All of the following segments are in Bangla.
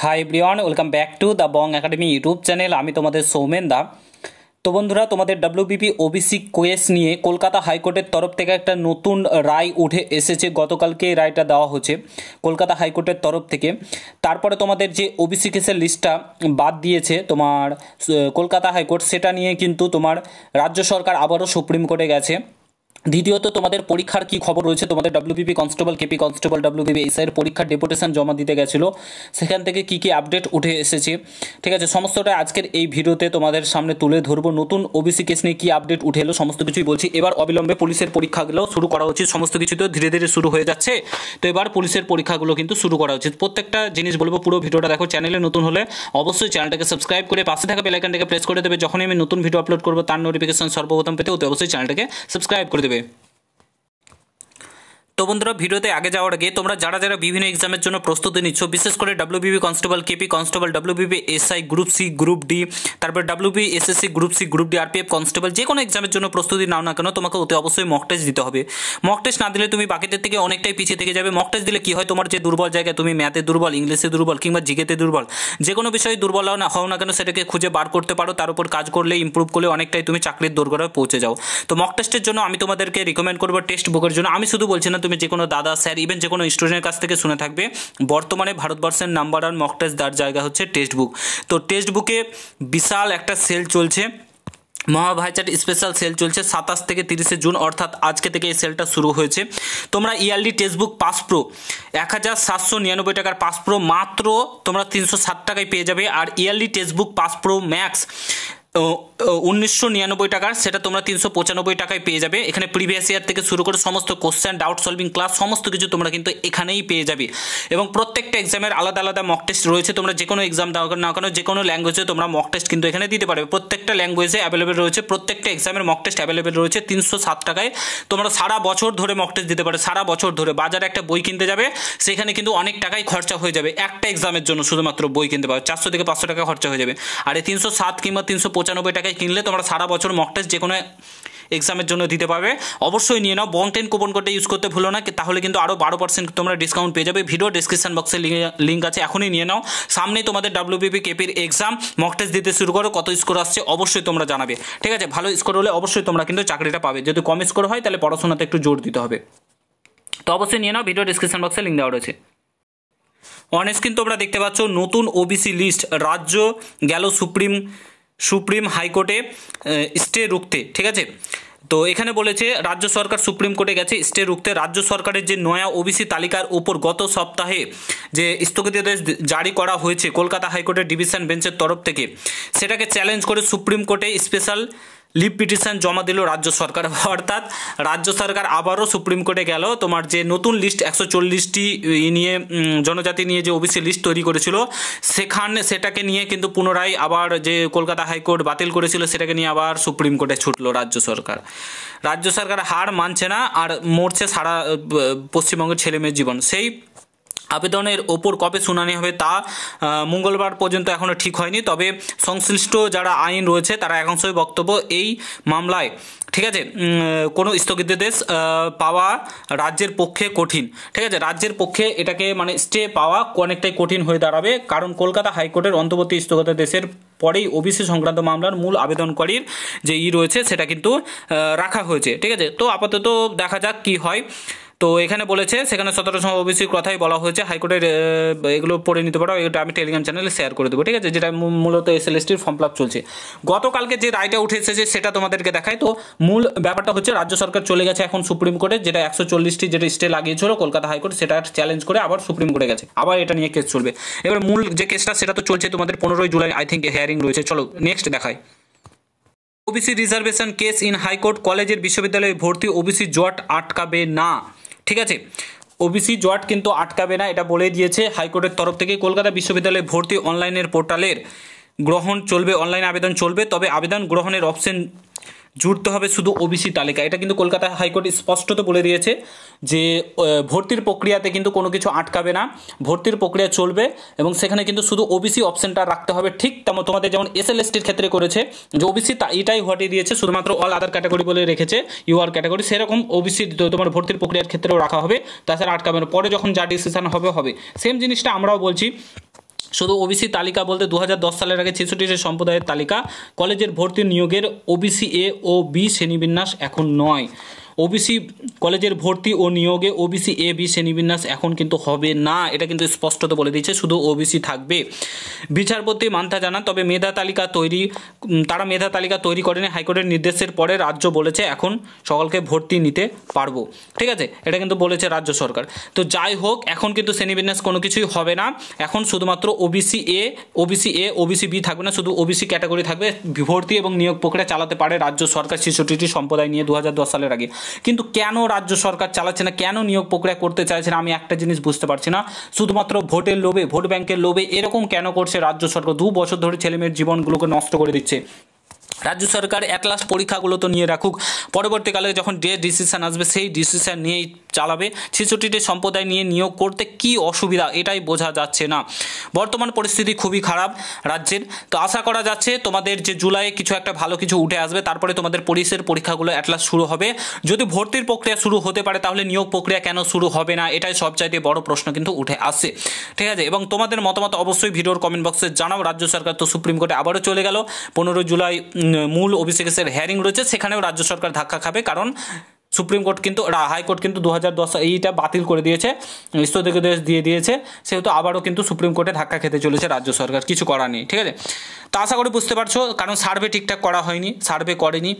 Hi everyone, welcome back to the Bong academy YouTube channel. আমি তোমাদের সৌমেন দা। তো বন্ধুরা, তোমাদের ডাব্লিউবিপি ওবিসি কোয়েস নিয়ে কলকাতা হাইকোর্টের তরফ থেকে একটা নতুন রায় উঠে এসেছে। গতকালকে এই রায়টা দেওয়া হয়েছে কলকাতা হাইকোর্টের তরফ থেকে। তারপরে তোমাদের যে ওবিসি কেসের লিস্টটা বাদ দিয়েছে তোমার কলকাতা হাইকোর্ট, সেটা নিয়ে কিন্তু তোমার রাজ্য সরকার আবারও সুপ্রিম কোর্টে গেছে। দ্বিতীয়ত, তোমাদের পরীক্ষার কি খবর রয়েছে? তোমাদের WBP constable, KP constable, WBP এসআইয়ের পরীক্ষার ডেপুটেশন জমা দিতে গেছিলো, সেখান থেকে কি কি আপডেট উঠে এসেছে, ঠিক আছে, সমস্তটা আজকের এই ভিডিওতে তোমাদের সামনে তুলে ধরবো। নতুন ওবিসি কেস নিয়ে কি আপডেট উঠে এলো সমস্ত কিছুই বলছি। এবার অবিলম্বে পুলিশের পরীক্ষাগুলো শুরু করা উচিত। সমস্ত কিছু তো ধীরে ধীরে শুরু হয়ে যাচ্ছে, তো এবার পুলিশের পরীক্ষাগুলো কিন্তু শুরু করা উচিত। প্রত্যেকটা জিনিস বলবো, পুরো ভিডিওটা দেখো। চ্যানেলে নতুন হলে অবশ্যই চ্যানেলটাকে সাবস্ক্রাইব করে পাশে থাকা বেল আইকনটাকে প্রেস করে দেবে। যখনই আমি নতুন ভিডিও আপলোড করবো তার নোটিফিকেশন সর্বপ্রথম পেতে অবশ্যই চ্যানেলটাকে সাবস্ক্রাইব করে দেবে। তো বন্ধুরা, ভিডিওতে আগে যাওয়ার আগে তোমরা যারা যারা বিভিন্ন এক্সামের জন্য প্রস্তুতি নিচ্ছ, বিশেষ করে WBP constable, KP constable, WBP SI group C, group D, তারপর WB SSC group C, group D, RPF constable, যে কোনো এক্সামের জন্য প্রস্তুতি নাও না কেন, তোমাকে অতি অবশ্যই মক টেস্ট দিতে হবে। মক টেস্ট না দিলে তুমি বাকিদের থেকে অনেকটাই পিছিয়ে থেকে যাবে। মক টেস্ট দিলে কি হয়, তোমার যে দুর্বল জায়গায়, তুমি ম্যাথে দুর্বল, ইংলিশে দুর্বল, কিংবা জিকেতে দুর্বল, যে কোনো বিষয়ে দুর্বল হও না কেন, সেটাকে খুঁজে বার করতে পারো। তার উপর কাজ করলে, ইমপ্রুভ করলে অনেকটাই তুমি চাকরির দোরগোড়ায় পৌঁছে যাও। তো মক টেস্টের জন্য আমি তোমাদেরকে রিকমেন্ড করবো টেক্সট বুকের জন্য। আমি শুধু বলছি না, তুমি যে কোনো দাদা, স্যার, ইভেন যে কোনো স্টুডেন্টের কাছ থেকে শুনে থাকবে, বর্তমানে ভারতবর্ষের নাম্বার ওয়ান মক টেস্ট দেওয়ার জায়গা হচ্ছে টেক্সট বুক। তো টেক্সট বুকে বিশাল একটা সেল চলছে, মহাভাইচার স্পেশাল সেল চলছে 27 থেকে 30 জুন, অর্থাৎ আজকে থেকে এই সেলটা শুরু হয়েছে। তোমরা yearly text book pass pro 1799 টাকার পাস প্রো মাত্র তোমরা 360 টাকায় পেয়ে যাবে। আর yearly text book pass pro max 1999 টাকার, সেটা তোমরা 395 টাকায় পেয়ে যাবে। এখানে প্রিভিয়াস ইয়ার থেকে শুরু করে সমস্ত কোশ্চেন, ডাউট সলভিং ক্লাস, সমস্ত কিছু তোমরা কিন্তু এখানেই পেয়ে যাবে। এবং প্রত্যেকটা এক্সামের আলাদা আলাদা মক টেস্ট রয়েছে। তোমরা যে কোনো এক্সাম দাও না কেন, যে কোনো ল্যাঙ্গুয়েজে তোমরা মক টেস্ট কিন্তু এখানে দিতে পারবে। প্রত্যেকটা ল্যাঙ্গুয়েজে অ্যাভেলেবেল রয়েছে, প্রত্যেকটা এক্সামের মক টেস্ট অ্যাভেলেবেল রয়েছে। 307 টাকায় তোমরা সারা বছর ধরে মক টেস্ট দিতে পারো। সারা বছর ধরে বাজারে একটা বই কিনতে যাবে, সেখানে কিন্তু অনেক টাকাই খরচা হয়ে যাবে একটা এক্সামের জন্য। শুধুমাত্র বই কিনতে পারো 400 থেকে 500 টাকা খরচা হয়ে যাবে। আর এই 307 কিংবা 395 টাকায় কিনলে তোমরা সারা বছর মক টেস্ট যে কোনো এক্সামের জন্য দিতে পারবে। অবশ্যই নিয়ে নাও। বং 10 কুপন কোডটা ইউজ করতে ভুলো না, তাহলে কিন্তু আরও 12% তোমরা ডিসকাউন্ট পেয়ে যাবে। ভিডিও ডিসক্রিপশন বক্সে লিঙ্ক আছে, এখনই নিয়ে নাও। সামনেই তোমাদের ডাব্লিউবিপি কেপির এক্সাম, মক টেস্ট দিতে শুরু করো। কত স্কোর আসছে অবশ্যই তোমরা জানাবে, ঠিক আছে? ভালো স্কোর হলে অবশ্যই তোমরা কিন্তু চাকরিটা পাবে। যদি কম স্কোর হয় তাহলে পড়াশোনাতে একটু জোর দিতে হবে। তো অবশ্যই নিয়ে নাও, ভিডিও ডিসক্রিপশন বক্সে লিঙ্ক দেওয়া রয়েছে। অন স্ক্রিন তোমরা দেখতে পাচ্ছ নতুন ওবিসি লিস্ট। রাজ্য গেল সুপ্রিম হাইকোর্টে স্টে রুখতে, ঠিক আছে? তো এখানে বলেছে রাজ্য সরকার সুপ্রিম কোর্টে গেছে স্টে রুখতে। রাজ্য সরকারের যে নয়া ওবিসি তালিকার ওপর গত সপ্তাহে যে স্থগিতাদেশ জারি করা হয়েছে কলকাতা হাইকোর্টের ডিভিশন বেঞ্চের তরফ থেকে, সেটাকে চ্যালেঞ্জ করে সুপ্রিম কোর্টে স্পেশাল লিভ পিটিশন জমা দিল রাজ্য সরকার। অর্থাৎ রাজ্য সরকার আবারও সুপ্রিম কোর্টে গেল। তোমার যে নতুন লিস্ট 140টি নিয়ে, জনজাতি নিয়ে যে ওবিসি লিস্ট তৈরি করেছিল, সেটাকে নিয়ে কিন্তু পুনরায় আবার যে কলকাতা হাইকোর্ট বাতিল করেছিল, সেটাকে নিয়ে আবার সুপ্রিম কোর্টে ছুটলো রাজ্য সরকার। রাজ্য সরকার হার মানছে না, আর মরছে সারা পশ্চিমবঙ্গের ছেলেমেয়ের জীবন। সেই আবেদনের ওপর কবে শুনানি হবে তা মঙ্গলবার পর্যন্ত এখনও ঠিক হয়নি। তবে সংশ্লিষ্ট যারা আইন রয়েছে তারা একাংশই বক্তব্য, এই মামলায়, ঠিক আছে, কোনো স্থগিতাদেশ পাওয়া রাজ্যের পক্ষে কঠিন, ঠিক আছে? রাজ্যের পক্ষে এটাকে মানে স্টে পাওয়া অনেকটাই কঠিন হয়ে দাঁড়াবে, কারণ কলকাতা হাইকোর্টের অন্তর্বর্তী স্থগিতাদেশের পরেই ওবিসি সংক্রান্ত মামলার মূল আবেদনকারীর যে রয়েছে সেটা কিন্তু রাখা হয়েছে, ঠিক আছে? তো আপাতত দেখা যাক কি হয়। তো এখানে বলেছে সেখানে 17 ওবিসির কথাই বলা হয়েছে। হাইকোর্টের এগুলো পড়ে নিতে পারো, এটা আমি টেলিগ্রাম চ্যানেলে শেয়ার করে দেবো, ঠিক আছে? যেটা মূলত এসএলএসটির ফর্ম ফিল আপ চলছে। গতকালকে যে রায়টা উঠে এসেছে সেটা তোমাদেরকে দেখায়। তো মূল ব্যাপারটা হচ্ছে রাজ্য সরকার চলে গেছে এখন সুপ্রিম কোর্টে, যেটা 140টি যেটা স্টে লাগিয়েছিল কলকাতা হাইকোর্ট, সেটা চ্যালেঞ্জ করে আবার সুপ্রিম কোর্টে গেছে। আবার এটা নিয়ে কেস চলবে। এবার মূল যে কেসটা সেটা তো চলছে, তোমাদের 15 জুলাই আই থিঙ্ক হিয়ারিং রয়েছে। চলো নেক্সট দেখাই। OBC reservation case in high court, কলেজের বিশ্ববিদ্যালয়ে ভর্তি ওবিসি জট আটকাবে না, ঠিক আছে? ওবিসি জট কিন্তু আটকাবে না, এটা বলে দিয়েছে হাইকোর্টের তরফ থেকে। কলকাতা বিশ্ববিদ্যালয়ে ভর্তি অনলাইনের পোর্টালের গ্রহণ চলবে, অনলাইন আবেদন চলবে, তবে আবেদন গ্রহণের অপশন জুড়তে হবে শুধু ওবিসি তালিকা। এটা কিন্তু কলকাতা হাইকোর্ট স্পষ্টত বলে দিয়েছে যে ভর্তির প্রক্রিয়াতে কিন্তু কোনো কিছু আটকাবে না, ভর্তির প্রক্রিয়া চলবে এবং সেখানে কিন্তু শুধু ওবিসি অপশনটা রাখতে হবে। ঠিক তেমন তোমাদের যেমন এসএলএসটির ক্ষেত্রে করেছে যে ওবিসি এটাই হটিয়ে দিয়েছে, শুধুমাত্র অল আদার ক্যাটাগরি বলে রেখেছে ইউআর ক্যাটাগরি, সেরকম ওবিসি তোমার ভর্তির প্রক্রিয়ার ক্ষেত্রেও রাখা হবে, তাছাড়া আটকাবে না। পরে যখন যা ডিসিশন হবে সেম জিনিসটা আমরাও বলছি শুধু ওবিসি তালিকা বলতে 2010 সালের আগে 66টি সম্প্রদায়ের তালিকা। কলেজের ভর্তি নিয়োগের ওবিসি এ ও বি শ্রেণীবিন্যাস এখন নয়। ওবিসি কলেজের ভর্তি ও নিয়োগে ওবিসি এ বি শ্রেণীবিন্যাস এখন কিন্তু হবে না, এটা কিন্তু স্পষ্টত বলে দিচ্ছে, শুধু ওবিসি থাকবে। বিচারপতি মান্থা জানান, তবে তারা মেধা তালিকা তৈরি করেনি। হাইকোর্টের নির্দেশের পরে রাজ্য বলেছে এখন সকলকে ভর্তি নিতে পারবো। ঠিক আছে, এটা কিন্তু বলেছে রাজ্য সরকার। তো যাই হোক, এখন কিন্তু শ্রেণীবিন্যাস কোনো কিছুই হবে না, এখন শুধুমাত্র ওবিসি এ ওবিসি বি থাকবে না, শুধু ওবিসি ক্যাটাগরি থাকবে। ভর্তি এবং নিয়োগ প্রক্রিয়া চালাতে পারে রাজ্য সরকার 66টি সম্প্রদায় নিয়ে 2010 সালের আগে। কিন্তু কেন রাজ্য সরকার চালাচ্ছে না, কেন নিয়োগ প্রক্রিয়া করতে চাইছে না, আমি একটা জিনিস বুঝতে পারছি না। শুধুমাত্র ভোটের লোভে, ভোট ব্যাংকের লোভে এরকম কেন করছে রাজ্য সরকার? 2 বছর ধরে ছেলেমেয়ের জীবনগুলোকে নষ্ট করে দিচ্ছে। রাজ্য সরকার অ্যাট লাস্ট পরীক্ষাগুলো তো নিয়ে রাখুক, পরবর্তীকালে যখন ডিসিশন আসবে সেই ডিসিশন নিয়েই চালাবে। 66টি সম্প্রদায় নিয়ে নিয়োগ করতে কি অসুবিধা, এটাই বোঝা যাচ্ছে না। বর্তমান পরিস্থিতি খুবই খারাপ রাজ্যের। তো আশা করা যাচ্ছে তোমাদের যে জুলাইয়ে কিছু একটা ভালো কিছু উঠে আসবে, তারপরে তোমাদের পরীক্ষাগুলো অ্যাট লাস্ট শুরু হবে। যদি ভর্তির প্রক্রিয়া শুরু হতে পারে তাহলে নিয়োগ প্রক্রিয়া কেন শুরু হবে না, এটাই সবচাইতে বড় প্রশ্ন কিন্তু উঠে আসছে। ঠিক আছে, এবং তোমাদের মতামত অবশ্যই ভিডিওর কমেন্ট বক্সে জানাও। রাজ্য সরকার তো সুপ্রিম কোর্টে আবারও চলে গেল। 15 জুলাই মূল ওবিসি কেসের হিয়ারিং রয়েছে, সেখানেও রাজ্য সরকার ধাক্কা খাবে, কারণ সুপ্রিম কোর্ট কিন্তু হাইকোর্ট কিন্তু 2010 এইটা বাতিল করে দিয়েছে, স্থগিতাদেশ দিয়ে দিয়েছে, সেহেতু আবারও কিন্তু সুপ্রিম কোর্টে ধাক্কা খেতে চলেছে রাজ্য সরকার, কিছু করার নেই। ঠিক আছে, তো আশা করি বুঝতে পারছো, কারণ সার্ভে ঠিকঠাক করা হয়নি, সার্ভে করেনি,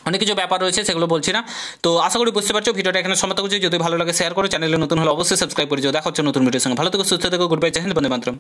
অনেক কিছু ব্যাপার রয়েছে, সেগুলো বলছি না। তো আশা করি বুঝতে পারছো। ভিডিওটা এখানে সমাপ্ত করছি। যদি ভালো লাগে শেয়ার করে, চ্যানেলে নতুন হলে অবশ্যই সাবস্ক্রাইব করে যাও। দেখা হচ্ছে নতুন ভিডিওর সঙ্গে। ভালো থেকো, সুস্থ থেকো, গুড বাই, জয় হিন্দ, বন্দে মাতরম।